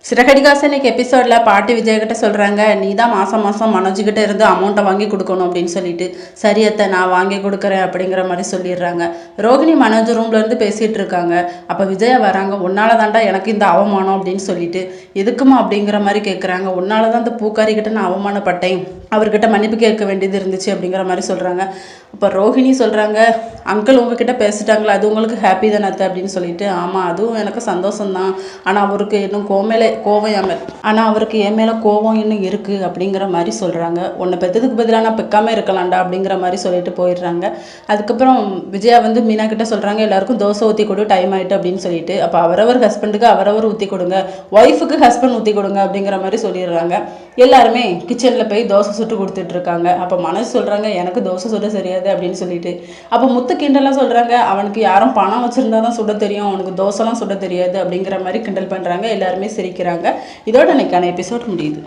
சிறகடிகாசு இன்னைக்கு எபிசோடில் பாட்டி விஜய்கிட்ட சொல்கிறாங்க, நீ தான் மாதம் மாதம் மனோஜ்கிட்ட இருந்து அமௌண்ட்டை வாங்கி கொடுக்கணும் அப்படின்னு சொல்லிட்டு. சரி அத்தை, நான் வாங்கி கொடுக்குறேன் அப்படிங்கிற மாதிரி சொல்லிடுறாங்க. ரோகிணி மனோஜ் ரூம்லேருந்து பேசிகிட்டு இருக்காங்க. அப்போ விஜயா வராங்க. உன்னால தாண்டா எனக்கு இந்த அவமானம் அப்படின்னு சொல்லிட்டு. எதுக்குமா அப்படிங்கிற மாதிரி கேட்குறாங்க. உன்னால தான் இந்த பூக்காரிக்கிட்ட நான் அவமானப்பட்டேன், அவர்கிட்ட மன்னிப்பு கேட்க வேண்டியது இருந்துச்சு அப்படிங்கிற மாதிரி சொல்கிறாங்க. அப்போ ரோஹிணி சொல்கிறாங்க, அங்கிள் உங்ககிட்ட பேசிட்டாங்களா, அது உங்களுக்கு ஹாப்பி தானே அத்தை அப்படின்னு சொல்லிட்டு. ஆமாம், அதுவும் எனக்கு சந்தோஷம்தான். ஆனால் அவருக்கு இன்னும் கோவம் என் மேலே ஆனால் அவருக்கு என் மேலே கோவம் இன்னும் இருக்குது அப்படிங்கிற மாதிரி சொல்கிறாங்க. உன்னை பெற்றதுக்கு பதிலாக நான் பெக்காமல் இருக்கலாம்டா அப்படிங்கிற மாதிரி சொல்லிட்டு போயிடுறாங்க. அதுக்கப்புறம் விஜயா வந்து மீனா கிட்ட சொல்கிறாங்க, எல்லாருக்கும் தோசை ஊற்றி கொடு, டைம் ஆகிட்டு அப்படின்னு சொல்லிட்டு. அப்போ அவரவர் ஹஸ்பண்டுக்கு அவரவர் ஊற்றி கொடுங்க, ஒய்ஃபுக்கு ஹஸ்பண்ட் ஊற்றி கொடுங்க அப்படிங்கிற மாதிரி சொல்லிடுறாங்க. எல்லாருமே கிச்சனில் போய் தோசை சுட்டு கொடுத்துட்ருக்காங்க. அப்போ மனசு சொல்கிறாங்க, எனக்கு தோசை சுட தெரியாது அப்படின்னு சொல்லிட்டு. அப்போ முத்து கிண்டலாம் சொல்கிறாங்க, அவனுக்கு யாரும் பணம் வச்சுருந்தா தான் சுட தெரியும், அவனுக்கு தோசைலாம் சுட தெரியாது அப்படிங்கிற மாதிரி கிண்டல் பண்ணுறாங்க. எல்லாருமே சிரிக்கிறாங்க. இதோட இன்னைக்கான எபிசோட் முடியுது.